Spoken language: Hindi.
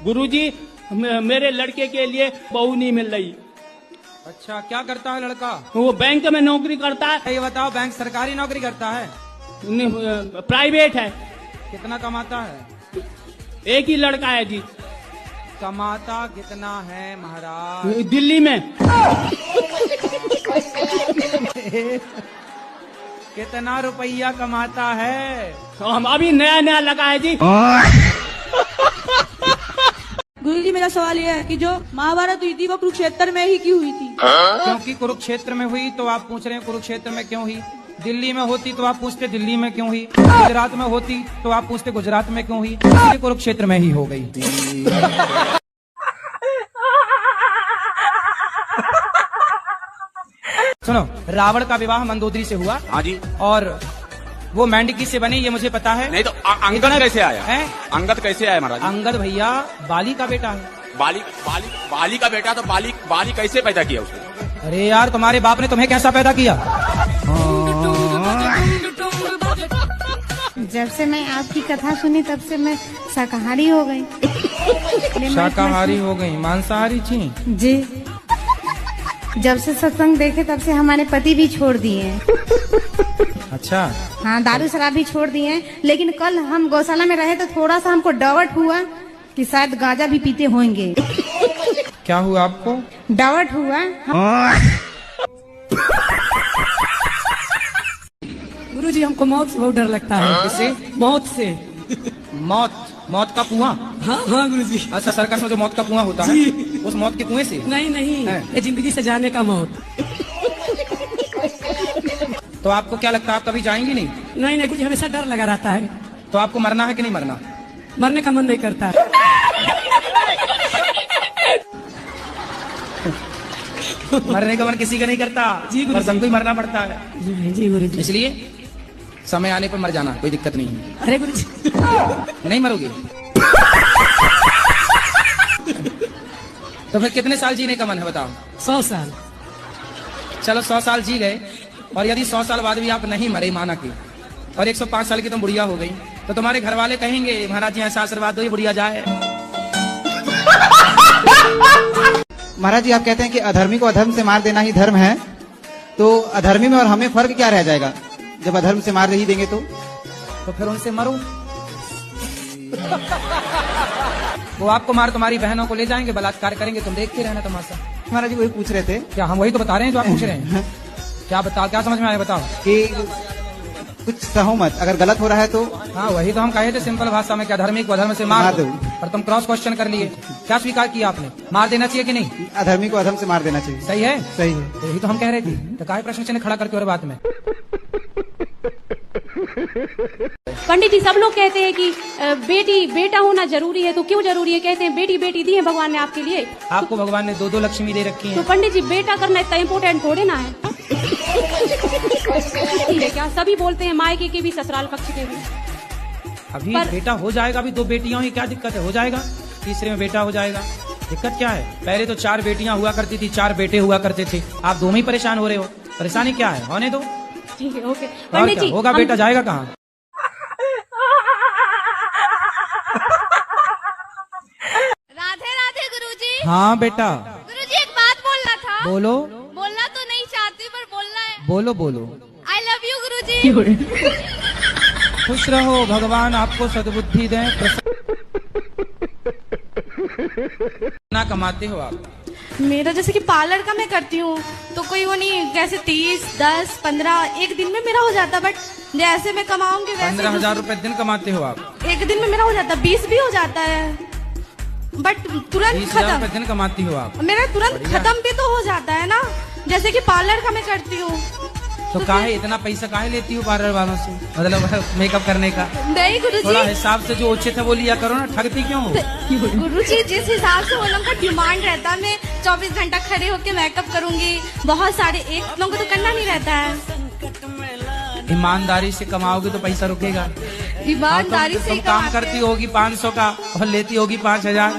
गुरुजी मेरे लड़के के लिए बहू नहीं मिल रही। अच्छा, क्या करता है लड़का? वो बैंक में नौकरी करता है। ये बताओ, बैंक सरकारी नौकरी करता है? प्राइवेट है। कितना कमाता है? एक ही लड़का है जी। कमाता कितना है महाराज? दिल्ली में। कितना रुपया कमाता है? हम अभी नया नया लगा है जी। गुरुजी, मेरा सवाल यह है कि जो महाभारत हुई थी वो कुरुक्षेत्र में ही क्यों हुई थी? क्योंकि कुरुक्षेत्र में हुई तो आप पूछ रहे हैं कुरुक्षेत्र में क्यों हुई। दिल्ली में होती तो आप पूछते दिल्ली में क्यों हुई। गुजरात में होती तो आप पूछते गुजरात में क्यों हुई। इसलिए कुरुक्षेत्र में ही हो गई। सुनो, रावण का विवाह मंदोदरी से हुआ। हाँ जी। और वो मेंढकी से बनी, ये मुझे पता है। नहीं तो अंगद कैसे आया है? अंगद कैसे आया महाराज? अंगद भैया बाली का बेटा है। बाली का बेटा तो बाली कैसे पैदा किया उसने? अरे यार, तुम्हारे बाप ने तुम्हें कैसा पैदा किया? जब से मैं आपकी कथा सुनी तब से मैं शाकाहारी हो गई। शाकाहारी हो गई, मांसाहारी थी जी। जब से सत्संग देखे तब से हमारे पति भी छोड़ दिए हैं। अच्छा। हाँ, दारू शराब भी छोड़ दिए हैं। लेकिन कल हम गौशाला में रहे तो थोड़ा सा हमको डाउट हुआ कि शायद गांजा भी पीते होंगे। क्या हुआ आपको? डाउट हुआ। गुरुजी, हमको मौत से बहुत डर लगता है। किससे? मौत से। मौत का कुआं? हाँ गुरुजी। अच्छा, सर्कस में जो मौत का कुआं होता है, उस मौत के कुएं से? नहीं, ये जिंदगी से जाने का मौत। तो आपको क्या लगता है, आप कभी जाएंगी नहीं? नहीं गुरुजी, हमेशा डर लगा रहता है। तो आपको मरना है कि नहीं मरना? मरने का मन नहीं करता। मरने का मन किसी का नहीं करता जी गुरुजी। पर सबको ही मरना पड़ता है। जी गुरुजी। इसलिए समय आने पर मर जाना, कोई दिक्कत नहीं है। अरे गुरुजी, नहीं मरोगे तो फिर कितने साल जीने का मन है बताओ? 100 साल। चलो 100 साल जी गए, और यदि 100 साल बाद भी आप नहीं मरे, माना कि, और 105 साल की तुम बुढ़िया हो गई, तो तुम्हारे घर वाले कहेंगे महाराज जी ऐसा आशीर्वाद दो ये बुढ़िया जाए। महाराज जी, आप कहते हैं कि अधर्मी को अधर्म से मार देना ही धर्म है, तो अधर्मी में और हमें फर्क क्या रह जाएगा जब अधर्म से मार ही देंगे तो फिर उनसे मरो। वो आपको मार तुम्हारी बहनों को ले जाएंगे, बलात्कार करेंगे, तुम देखते रहना तमाशा। महाराज जी वही पूछ रहे थे। क्या हम वही तो बता रहे हैं जो आप पूछ रहे हैं? क्या बताओ, क्या समझ में आया बताओ? कि कुछ सहो मत, अगर गलत हो रहा है तो। हाँ, वही तो हम कहे थे सिंपल भाषा में, क्या अधर्मी को अधर्म से मार दो। पर तुम क्रॉस क्वेश्चन कर लिए। क्या स्वीकार किया आपने? मार देना चाहिए कि नहीं? अधर्मी को अधर्म से मार देना चाहिए। सही है? सही है। तो यही तो हम कह रहे थे, तो काहे प्रश्न चिन्ह खड़ा करके और बात में? पंडित जी, सब लोग कहते हैं कि बेटा होना जरूरी है, तो क्यों जरूरी है? कहते हैं बेटी दी है भगवान ने आपके लिए। आपको भगवान ने दो लक्ष्मी दे रखी तो हैं। पंडित जी, बेटा करना इतना इम्पोर्टेंट थोड़े ना है। क्या सभी बोलते हैं, मायके के भी ससुराल पक्ष के भी। अभी बेटा हो जाएगा, अभी 2 बेटियां हुई, क्या दिक्कत है? हो जाएगा, तीसरे में बेटा हो जाएगा, दिक्कत क्या है? पहले तो 4 बेटियां हुआ करती थी, 4 बेटे हुआ करते थे। आप 2 में ही परेशान हो रहे हो, परेशानी क्या है? होने दो। ठीक है, ओके। और पंडित क्या जी, होगा? बेटा जाएगा कहाँ? राधे राधे गुरुजी। हाँ बेटा। गुरुजी, एक बात बोलना था। बोलो। बोलना तो नहीं चाहती पर बोलना है। बोलो बोलो। आई लव यू गुरुजी। खुश रहो, भगवान आपको सद्बुद्धि दें। कितना कमाते हो आप? मेरा जैसे कि पार्लर का मैं करती हूँ तो कोई वो नहीं, कैसे 30, 10, 15 एक दिन में मेरा हो जाता, बट जैसे मैं कमाऊंगी वैसे 15,000 रुपए दिन कमाते हो आप? एक दिन में मेरा हो जाता, 20 भी हो जाता है, बट तुरंत 20,000 खत्म। रुपए दिन कमाती हो आप? मेरा तुरंत खत्म भी तो हो जाता है ना, जैसे कि पार्लर का मैं करती हूँ। तो काहे इतना पैसा काहे लेती हो पार्लर वालों से, मतलब मेकअप करने का? नहीं गुरुजी, थोड़ा हिसाब से जो उचित है वो लिया करो ना, ठगती क्यों हो? गुरुजी, जिस हिसाब से वो लोगों का डिमांड रहता है, मैं 24 घंटा खड़े होकर मेकअप करूंगी, बहुत सारे, एक लोगों को तो करना नहीं रहता है। ईमानदारी से कमाओगे तो पैसा रुकेगा। ईमानदारी से तुम काम करती होगी 500 का और लेती होगी 5,000।